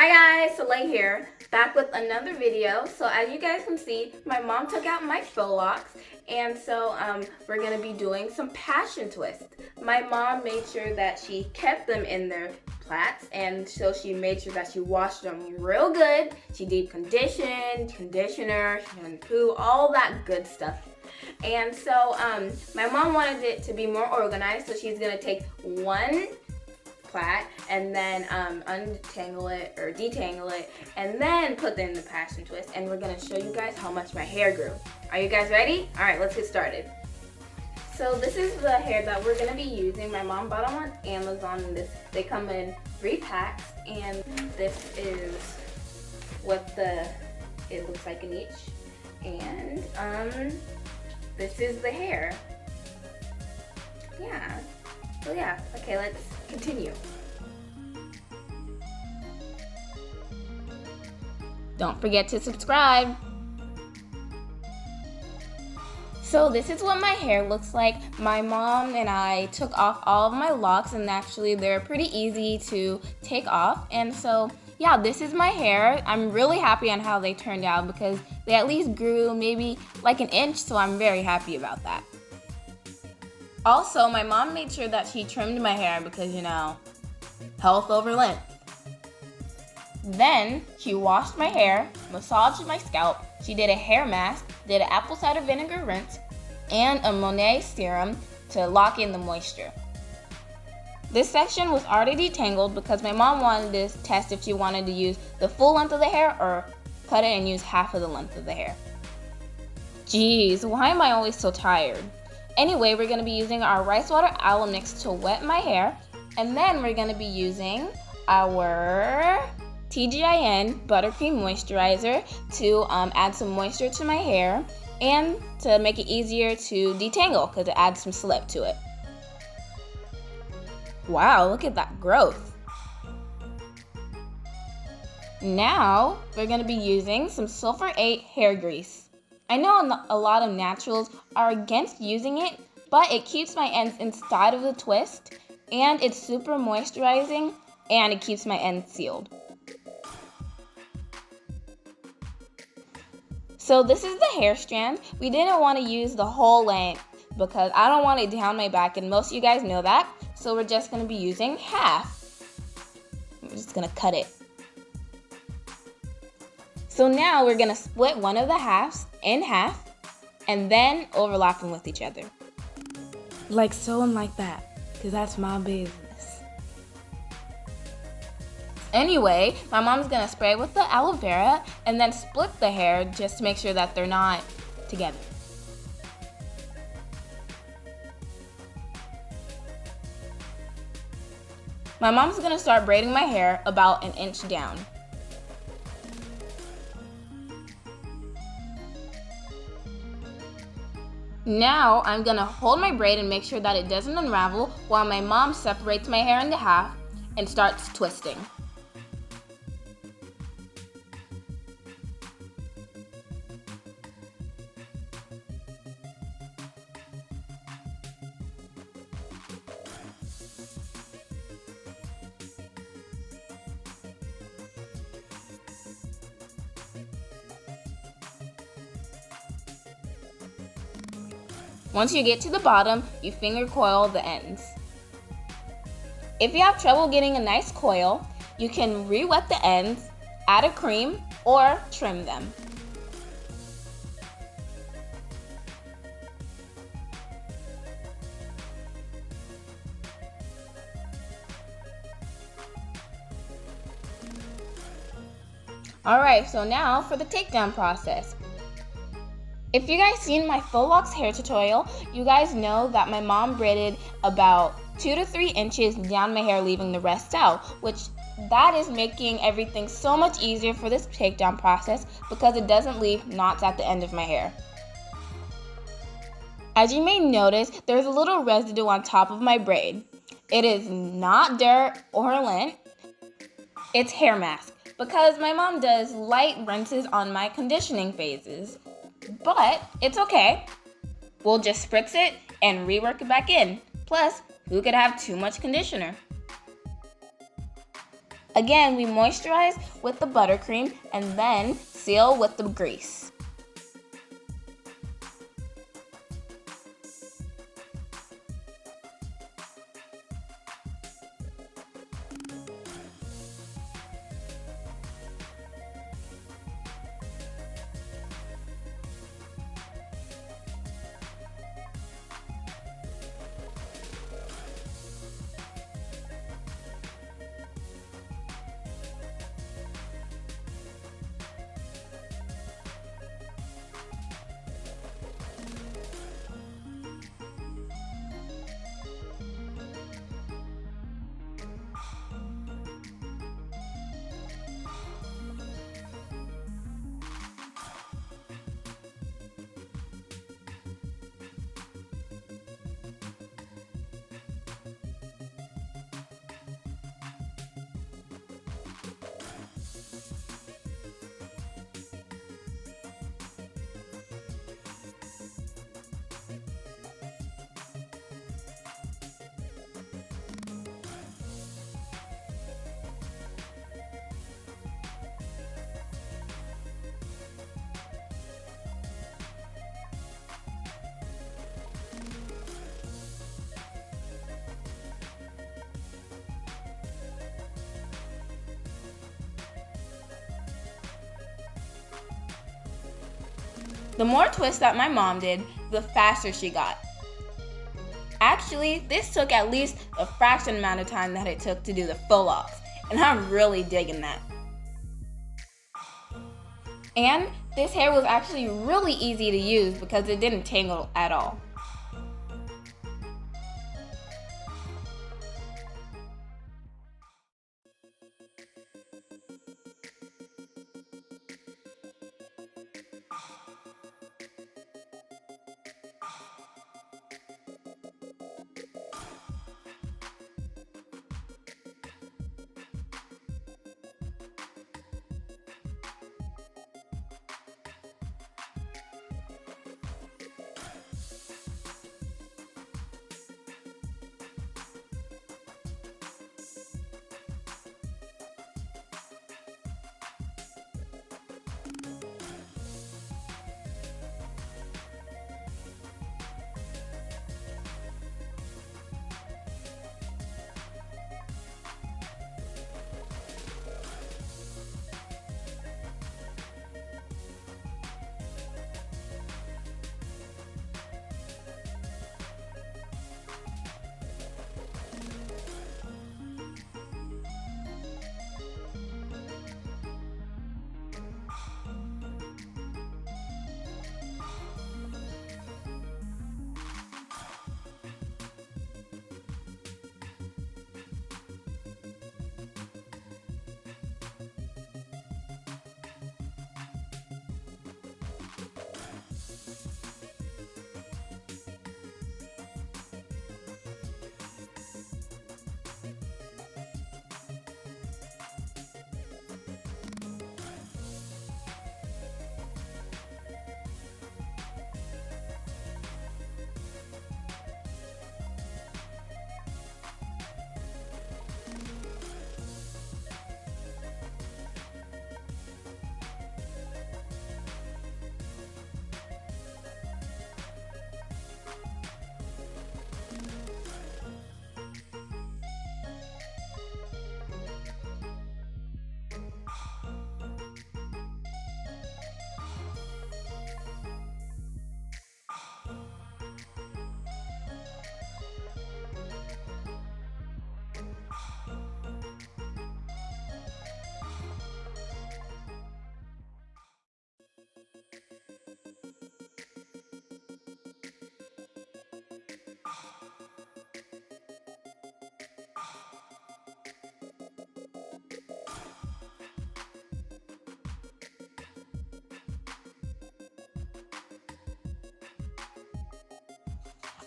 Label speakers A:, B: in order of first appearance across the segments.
A: Hi guys, Celai here, back with another video. So as you guys can see, my mom took out my faux locks, and so we're going to be doing some passion twist. My mom made sure that she kept them in their plaits, and so she made sure that she washed them real good. She deep conditioned, conditioner, shampoo, all that good stuff. And so my mom wanted it to be more organized, so she's going to take one plait and then untangle it or detangle it and then put it in the passion twist, and we're gonna show you guys how much my hair grew. Are you guys ready? All right, let's get started. So this is the hair that we're gonna be using. My mom bought them on Amazon, and they come in 3 packs, and this is what it looks like in each. And this is the hair. Yeah. So yeah, okay, let's continue. Don't forget to subscribe. So this is what my hair looks like. My mom and I took off all of my locks, and actually they're pretty easy to take off. And so yeah, this is my hair. I'm really happy on how they turned out because they at least grew maybe like an inch, so I'm very happy about that. Also, my mom made sure that she trimmed my hair because, you know, health over length. Then, she washed my hair, massaged my scalp, she did a hair mask, did an apple cider vinegar rinse, and a Monet serum to lock in the moisture. This section was already detangled because my mom wanted to test if she wanted to use the full length of the hair or cut it and use half of the length of the hair. Jeez, why am I always so tired? Anyway, we're going to be using our rice water aloe mix to wet my hair, and then we're going to be using our TGIN buttercream moisturizer to add some moisture to my hair and to make it easier to detangle because it adds some slip to it. Wow, look at that growth. Now, we're going to be using some sulfur 8 hair grease. I know a lot of naturals are against using it, but it keeps my ends inside of the twist, and it's super moisturizing, and it keeps my ends sealed. So this is the hair strand. We didn't want to use the whole length because I don't want it down my back, and most of you guys know that, so we're just going to be using half. We're just going to cut it. So now we're going to split one of the halves in half and then overlap them with each other. Like so and like that, because that's my business. Anyway, my mom's going to spray with the aloe vera and then split the hair just to make sure that they're not together. My mom's going to start braiding my hair about an inch down. Now, I'm going to hold my braid and make sure that it doesn't unravel while my mom separates my hair into half and starts twisting. Once you get to the bottom, you finger coil the ends. If you have trouble getting a nice coil, you can re-wet the ends, add a cream, or trim them. Alright, so now for the takedown process. If you guys seen my faux locks hair tutorial, you guys know that my mom braided about 2 to 3 inches down my hair, leaving the rest out, which that is making everything so much easier for this takedown process because it doesn't leave knots at the end of my hair. As you may notice, there's a little residue on top of my braid. It is not dirt or lint, it's hair mask because my mom does light rinses on my conditioning phases. But it's okay. We'll just spritz it and rework it back in. Plus, who could have too much conditioner? Again, we moisturize with the buttercream and then seal with the grease. The more twists that my mom did, the faster she got. Actually, this took at least a fraction amount of time that it took to do the faux locs, and I'm really digging that. And this hair was actually really easy to use because it didn't tangle at all.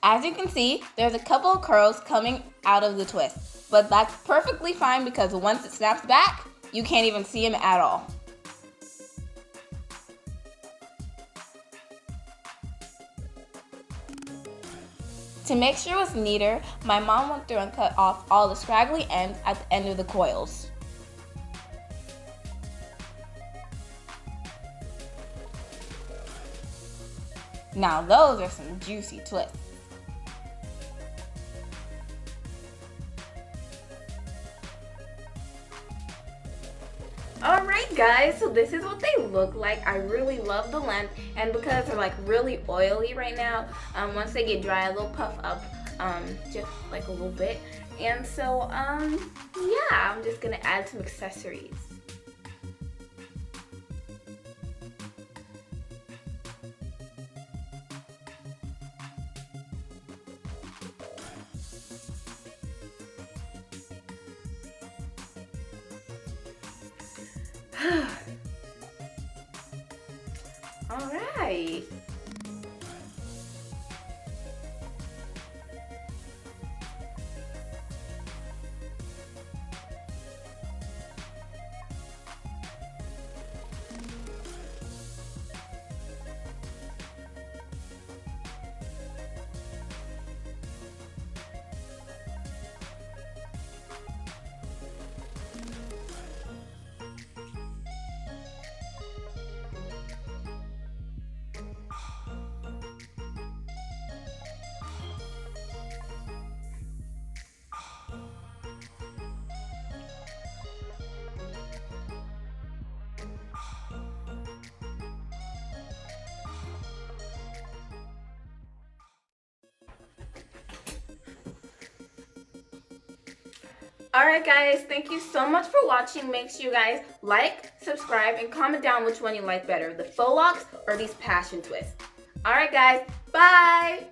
A: As you can see, there's a couple of curls coming out of the twist, but that's perfectly fine because once it snaps back, you can't even see them at all. To make sure it was neater, my mom went through and cut off all the scraggly ends at the end of the coils. Now those are some juicy twists. Alright guys, so this is what they look like. I really love the length, and because they're like really oily right now, once they get dry, they'll puff up just like a little bit. And so yeah, I'm just gonna add some accessories. All right. Alright guys, thank you so much for watching. Make sure you guys like, subscribe, and comment down which one you like better, the faux locks or these passion twists. Alright guys, bye!